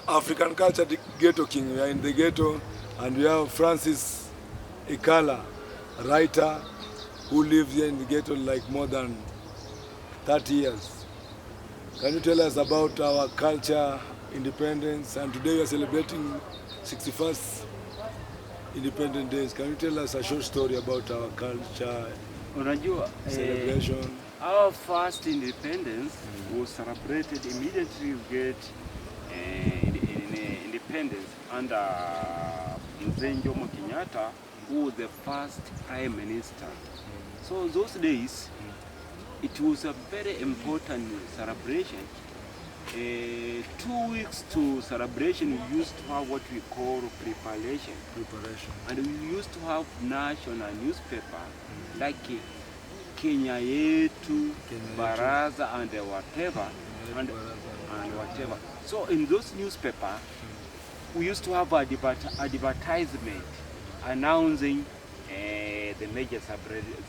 African culture, the ghetto king. We are in the ghetto, and we have Francis Ikala, writer, who lives here in the ghetto like more than 30 years. Can you tell us about our culture, independence, and today we are celebrating 61st Independent Days. Can you tell us a short story about our culture, Unajua, celebration? Our first independence was celebrated immediately we get independence under Mzee Jomo Kenyatta, who was the first prime minister. So those days, it was a very important celebration. 2 weeks to celebration, we used to have what we call preparation. And we used to have national newspaper like Kenya Yetu, Baraza, and whatever. And whatever. So in those newspaper, we used to have advertisement announcing the major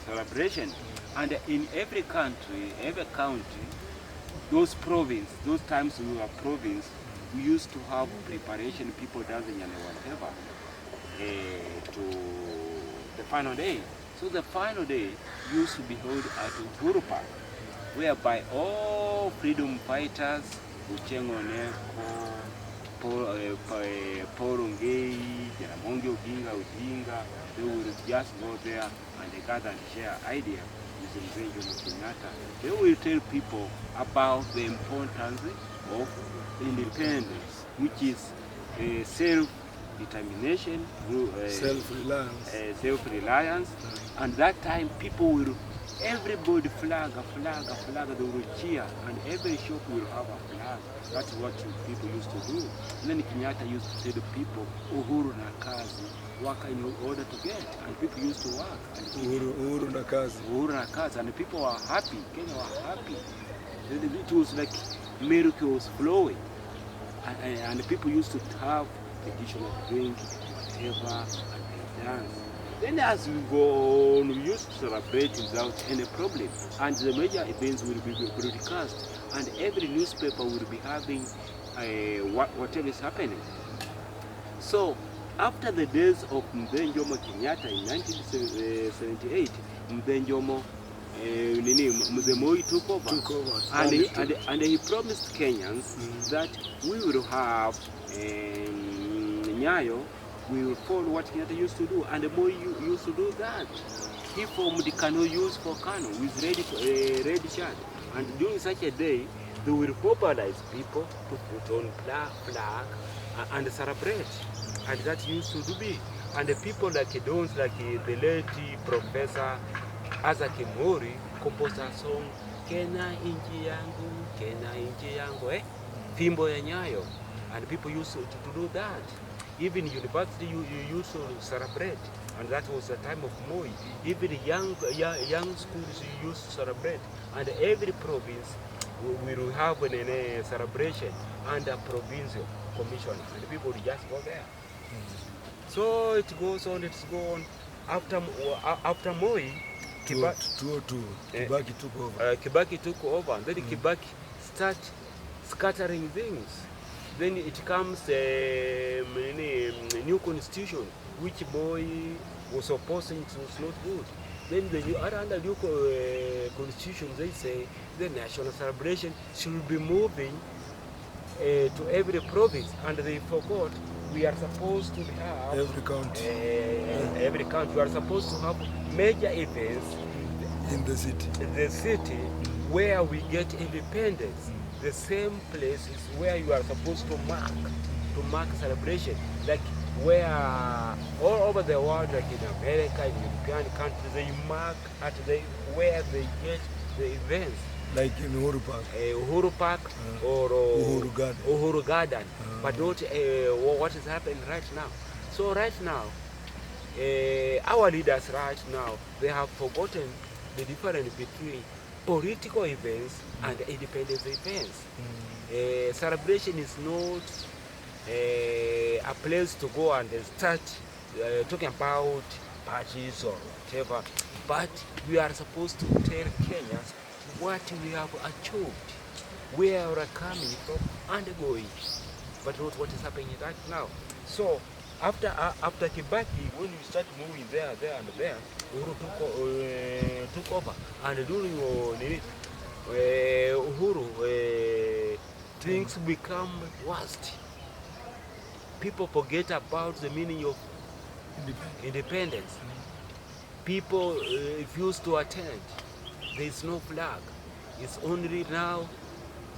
celebration. And in every country, those times we were province, we used to have preparation, people dancing and whatever, to the final day. So the final day used to be held at Uhuru Park, whereby all freedom fighters, Uchengo Oneko, Paul Ongei, Jaramogi Oginga, they would just go there and they gather and share ideas. They will tell people about the importance of independence, which is self-determination, self-reliance. And that time people will, everybody flag, they will cheer, and every shop will have a flag. That's what people used to do. And then Kenyatta used to tell people, Uhuru na kazi, work in order to get, and people used to work. And Uhuru na kazi, and people were happy. Kenya were happy. It was like miracles flowing, and people used to have traditional drink, whatever, and they dance. Then as we go on, we used to celebrate without any problem, and the major events will be broadcast, and every newspaper will be having whatever is happening. So after the days of Mzee Jomo Kenyatta in 1978, Mzee Jomo Mzee Moi took over. And he promised Kenyans that we will have Nyayo, we will follow what Kenyatta used to do, and Moi used to do that. He formed the Kano Youth for Kano with red shirt, and during such a day, they will mobilize people to put on flag and celebrate. And that used to be. And the people like those, like the late Professor Azaki Mori, composed a song, Kenya inchi yangu, Fimbo ya Nyayo. And people used to do that. Even university you used to celebrate, and that was the time of Moi. Even young schools you used to celebrate, and every province will have a celebration under provincial commission, and people will just go there. So it goes on. After Moi, Kibaki took over. Kibaki took over, and then Kibaki start scattering things. Then it comes a new constitution, which Moi was opposing. It was not good. Then under new constitution, they say the national celebration should be moving to every province, and they forgot we are supposed to have every country. We are supposed to have major events in the city. Where we get independence. The same place is where you are supposed to mark celebration, like where all over the world, like in America, in European countries, they mark at where they get the events. Like in Uhuru Park, or Uhuru Garden, but not what is happening right now. So right now, our leaders right now, they have forgotten the difference between political events and independence events. Celebration is not a place to go and start talking about parties or whatever, but we are supposed to tell Kenyans what we have achieved, where we are coming from and going. but not what is happening right now. So after Kibaki, when we start moving there, and there, Uhuru took over, and during Uhuru, things become worst. People forget about the meaning of independence. People refuse to attend. There is no flag. It's only now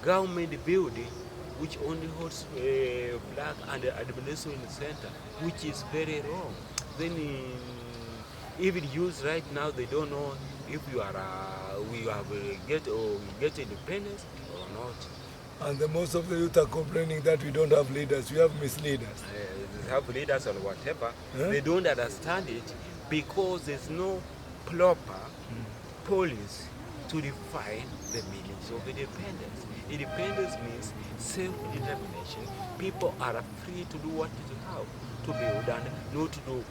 government building which only holds a flag and the administration center, which is very wrong. Then even youth right now, they don't know if we have get independence or not. And most of the youth are complaining that we don't have leaders, we have misleaders. They have leaders or whatever. They don't understand it because there's no proper policy to define the meanings of independence. Independence means self-determination. People are free to do what they have to build and not to do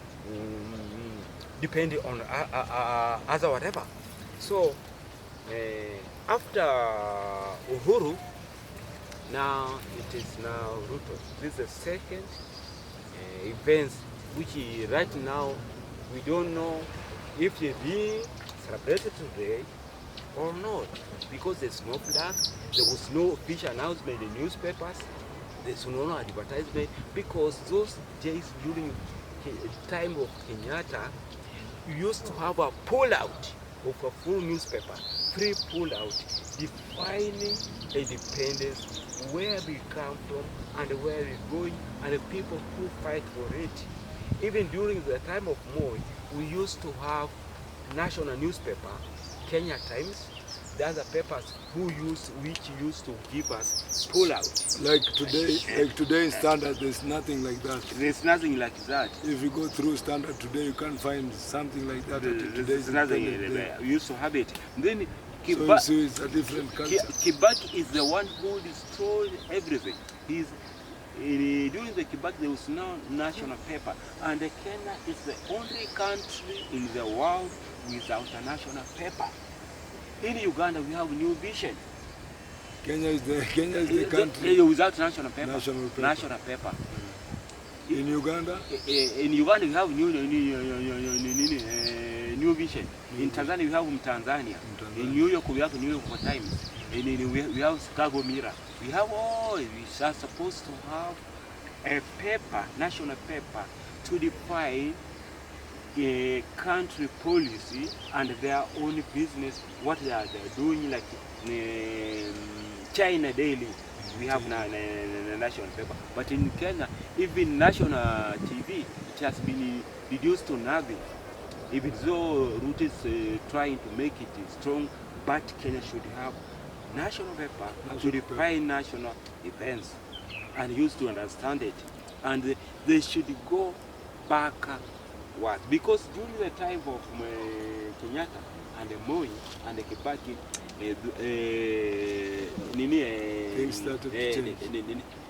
depending on other whatever. So after Uhuru, now it is now Ruto. This is the second event which right now we don't know if it being celebrated today or not, because there's no flag, there was no official announcement in the newspapers, there's no advertisement, because those days during the time of Kenyatta, you used to have a pull-out of a full newspaper, free pull-out, defining independence, where we come from and where we're going, and the people who fight for it. Even during the time of Moi, we used to have national newspaper, Kenya Times, the other papers which used to give us pull-out. Like today in Standard, there's nothing like that. There's nothing like that. If you go through Standard today, you can't find something like that. There's nothing there. We used to have it. Then so it's a different culture. Kibaki is the one who destroyed everything. During the Kibaki, there was no national paper, and Kenya is the only country in the world without a national paper. In Uganda, we have New Vision. Kenya is the country without national paper. National paper. In Uganda? In Uganda, we have New Vision. In Tanzania, we have Tanzania. In New York, we have New York Times. And we have Chicago Mirror. We have all. We are supposed to have a paper, national paper, to define a country policy and their own business, what they are doing, like China Daily. We have a national paper. But in Kenya, even national TV, it has been reduced to nothing. Even though Ruto is trying to make it strong, but Kenya should have national paper to define national events and used to understand it. And they should go backward. Because during the time of Kenyatta and Moi and Kibaki,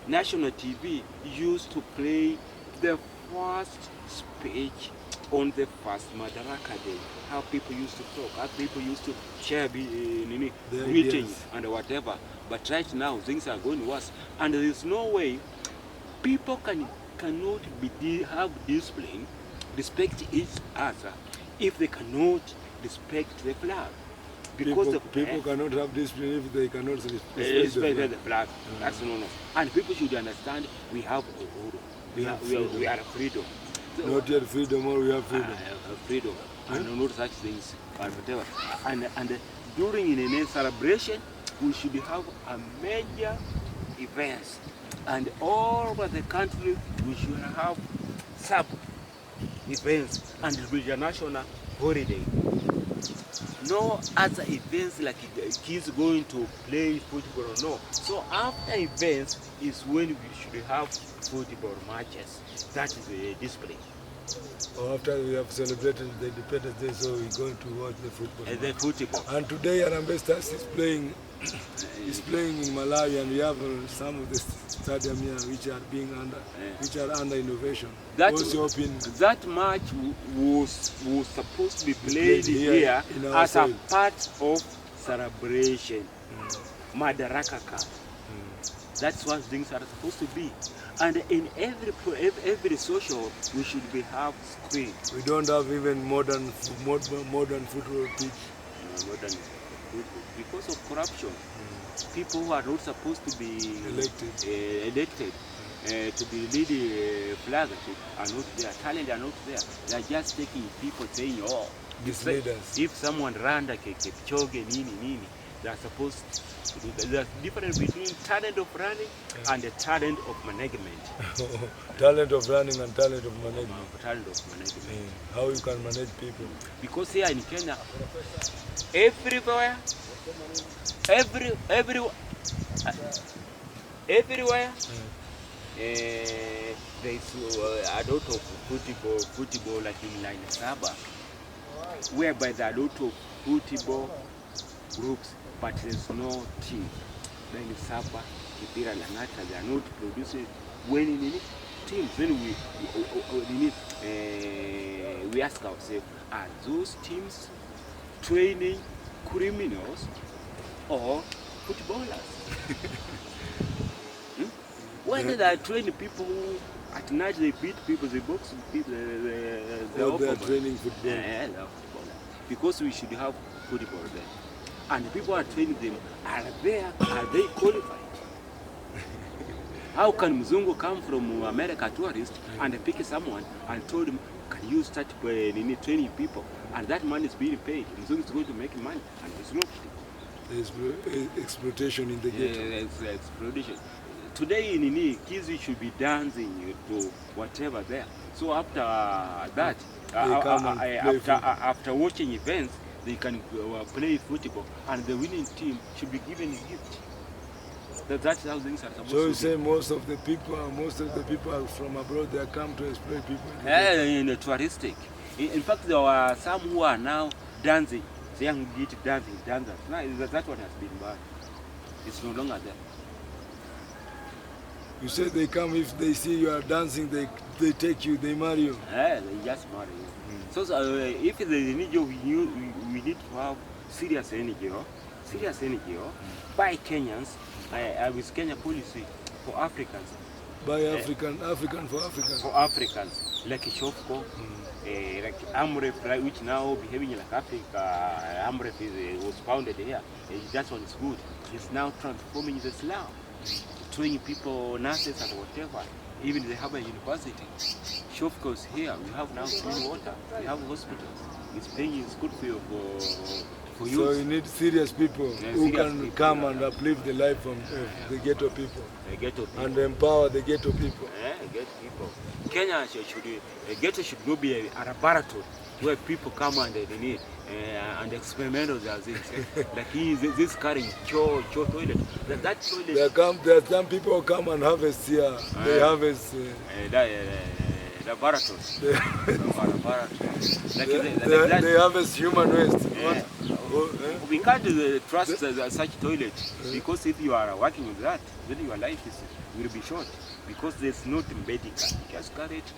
national TV used to play the first speech on the first Madaraka Day. How people used to talk, how people used to share greetings and whatever. But right now things are going worse, and there is no way people cannot have discipline, respect each other, if they cannot respect the flag. Because people cannot have discipline if they cannot respect the flag. That's no. And people should understand we have we are freedom. Not yet freedom, or we have freedom. Freedom, and not such things, but whatever. And during a celebration, we should have a major events, and all over the country we should have sub events, and it will be a national holiday. No other events like kids going to play football, no. So after events is when we should have football matches. That is a display. Or after we have celebrated the Independence Day, so we're going to watch the football. The football. And today Harambee Stars is playing in Malawi, and we have some of the stadium here which are under innovation. That match was supposed to be played here as a part of celebration. Madaraka Cup. That's what things are supposed to be. And in every social, we should have screen. We don't have even modern football pitch. Modern football because of corruption. People who are not supposed to be elected to be leading flag are not there. Talent are not there. They are just taking people saying, oh, These leaders. if someone ran like Kipchoge, nini, they are supposed to do that. There's a difference between talent of running and the talent of management. Talent of running and talent of management. Talent of management. How you can manage people. Because here in Kenya, everywhere, there is a lot of football like in line Saba, whereby there are a lot of football groups, but there's no team. Line Saba, Kipira, Lanata, they are not producing when in any teams. Then we ask ourselves, are those teams training criminals or footballers? When they are training people at night, they beat people, they box people, they are training football. Yeah, they are footballers. Because we should have football there. And the people are training them, are they qualified? How can Mzungu come from America, tourist, and pick someone and told him, can you start training people? And that money is being paid. Mzungu is going to make money, and it's not. There's exploitation in the ghetto. It's exploitation. Today in kids should be dancing to whatever there. So after that, after watching events, they can play football, and the winning team should be given a gift. That's how things are supposed to be. So you say most of the people are from abroad. They come to exploit people. In the touristic. In fact, there are some who are now dancing. The young get dancers. Now that one has been banned. It's no longer there. You say they come if they see you are dancing, they take you, they marry you. Yeah, they just marry you. So if there is any job, we need to have serious NGO, by Kenyans, with Kenya policy for Africans. By African for Africans. For Africans, like Shofko, like Amref, which now behaving like Africa. Amref was founded here. That one is good. It's now transforming the slum, training people, nurses and whatever. Even they have a university. Shofko is here. We have now clean water. We have hospitals. It's paying school fee for youth. So you need serious people who can come and uplift the life of the ghetto people. And empower the ghetto people. Ghetto people. Kenya ghetto should not be a laboratory where people come and they need and experiment with their things. Like this carrying toilet. That toilet. There are some people who come and harvest here. They harvest. Laboratories. They harvest human waste. We can't trust such toilet because if you are working with that, then your life will be short because there's not medical. Just carry it.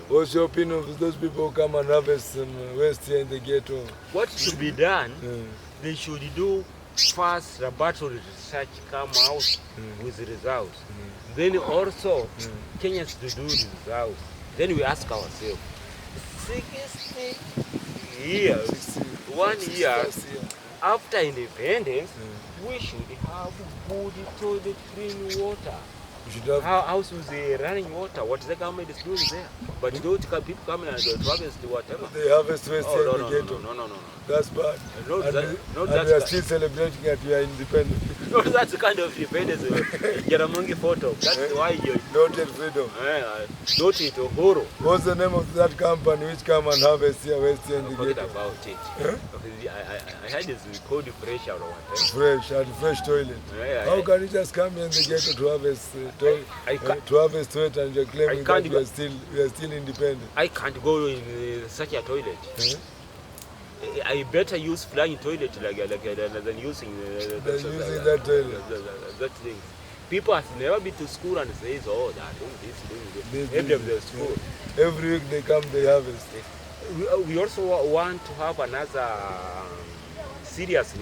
What's your opinion of those people who come and harvest waste here in the ghetto? What should be done? They should do first laboratory research, come out with results. Then also Kenyans to do results. Then we ask ourselves, 60 years, 1 year after independence, we should have good toilet, clean water. How's with the running water? What the government is doing there? But don't people come and harvest whatever. They harvest waste here in the ghetto. No. That's bad. And we are still celebrating that we are independent. No, that's the kind of independence. Jaramongi photo. That's why you not yet freedom. Not it or horror. What's the name of that company which come and harvest here waste here in the ghetto? Forget about it. I heard it's called Fresh or whatever. Fresh toilet. How can you just come here in the ghetto to harvest toilet and you're claiming that we are still independent? I can't go in such a toilet. I better use flying toilet than using that toilet. That thing. People have never been to school and say, oh, they're doing this. Every day school. Every week they come, they harvest. We also want to have another serious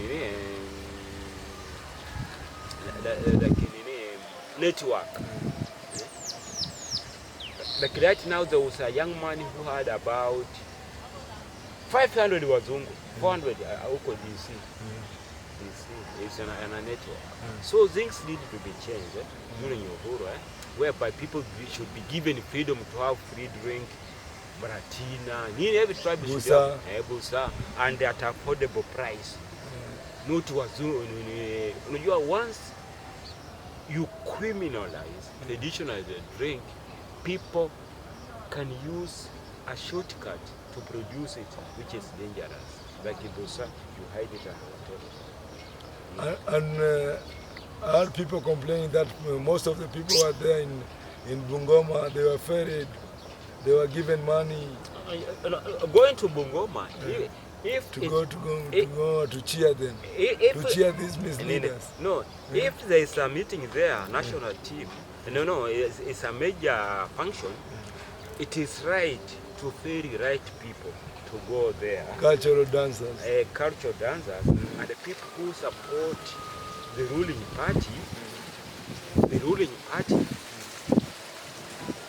network. Like right now, there was a young man who had about 500 wazungu, 400 huko DC. It's on a network. So things need to be changed during Uhuru, whereby people should be given freedom to have free drink, Baratina, every tribe should have busa, and at affordable price. Not wazungu. Once you criminalize traditional drink, people can use a shortcut to produce it, which is dangerous. Like in busa, you hide it at the And I heard people complaining that most of the people who are there in Bungoma, they were ferried, they were given money. Going to Bungoma, to cheer them, to cheer these misleaders. If there is a meeting there, national team, it's a major function, it is right to ferry right people to go there. Cultural dancers. And the people who support the ruling party,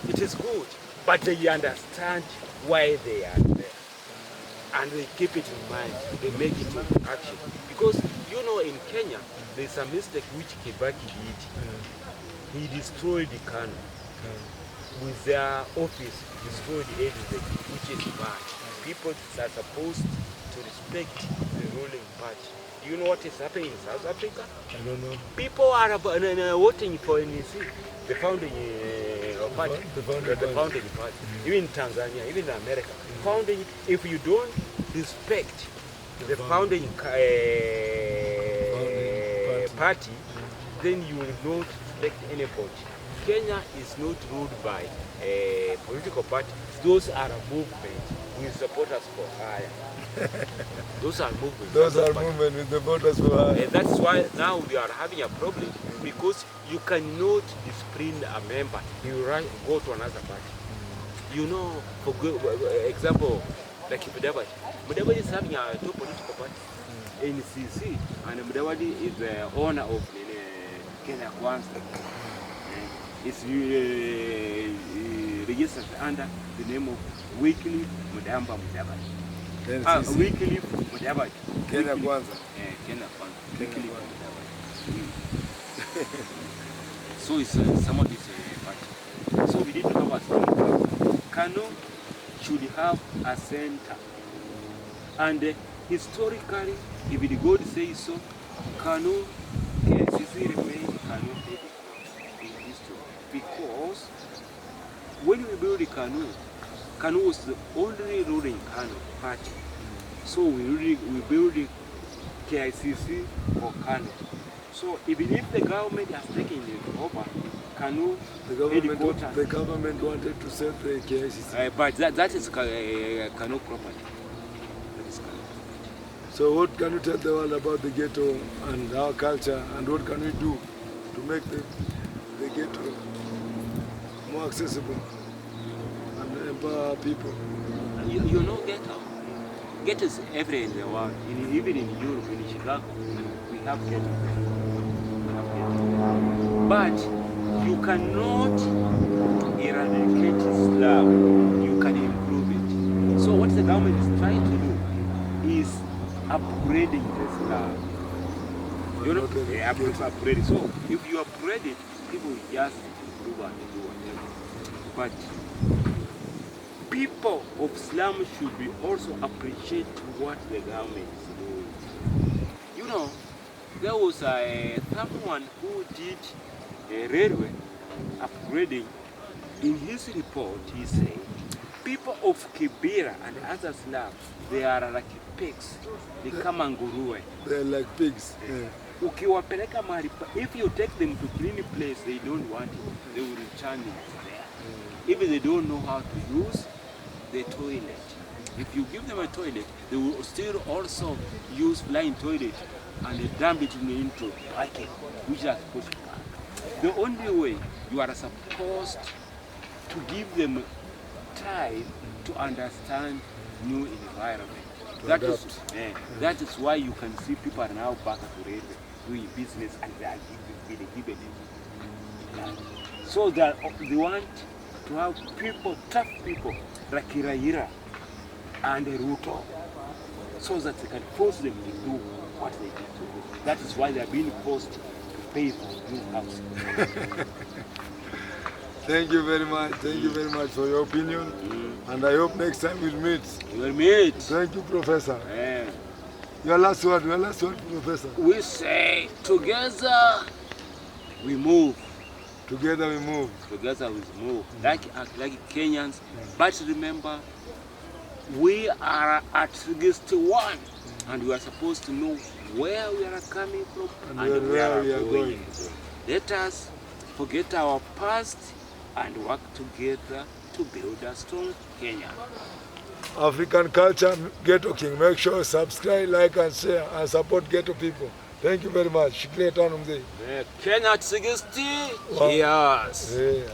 it is good, but they understand why they are there. And they keep it in mind, they make it in action. Because, in Kenya, there's a mistake which Kibaki did. He destroyed the Kano. With their office, destroyed everything, which is bad. People are supposed to respect the ruling party. Do you know what is happening in South Africa? I don't know. People are voting for NEC, the founding party. The founding party. Even in Tanzania, even in America. Founding, if you don't respect the founding party, then you will not respect anybody. Kenya is not ruled by a political party. Those are a movement with supporters for hire. Those are movements. Those are movements with supporters for hire. That's why now we are having a problem, because you cannot discipline a member. You go to another party. For example, like Mudavadi is having a two political party, NCC, and Mudavadi is the owner of Kenya Kwanza. It's registered under the name of Weekly Mudamba Mudavadi. Weekly Mudavadi. Kenya Kwanza. Kenya Kwanza. Weekly Mudavadi. So it's some of this party. So we need to have a strong party. Kano should have a center. And historically, if the God says so, Kano, KCC remains Kano in history. Because when we built Kano, Kano was the only ruling Kano party. So we built KICC for Kano. So even if the government has taken it over, Kano, the government wanted to set the KICC. But that is Kano property. That is Kano. So what can you tell the world about the ghetto and our culture, and what can we do to make the ghetto more accessible and empower people? Ghetto. Ghetto is everywhere in the world. Even in Europe, in Chicago, we have ghetto. But you cannot eradicate Islam. You can improve it. So what the government is trying to do is upgrading Islam. Upgrade it. So if you upgrade it, people will just improve and do whatever. But people of Islam should be also appreciate what the government is doing. There was someone who did a railway upgrading. In his report, he said, people of Kibera and other slums, they are like pigs. They come and nguruwe. They're like pigs. Ukiwapeleka mahali, if you take them to clean place, they don't want it. They will return it there. Even they don't know how to use the toilet. If you give them a toilet, they will still also use flying toilet and they dump it into bucket, which are supposed to pack. The only way you are supposed to give them time to understand new environment. That is why you can see people are now back to railway. doing business and they are being given it. Yeah. So they want to have people, tough people like Raila and Ruto, so that they can force them to do what they need to do. That is why they are being forced to pay for new housing. Thank you very much. Thank you very much for your opinion. And I hope next time we'll meet. We'll meet. Thank you, Professor. Yeah. Your last word, Professor. We say together we move. Together we move. Together we move. Like Kenyans. But remember, we are at 61 and we are supposed to know where we are coming from and where we are going. Let us forget our past and work together to build a strong Kenya. African culture, Ghetto King. Make sure subscribe, like and share and support Ghetto people. Thank you very much. Kenya at 60 years. Yeah.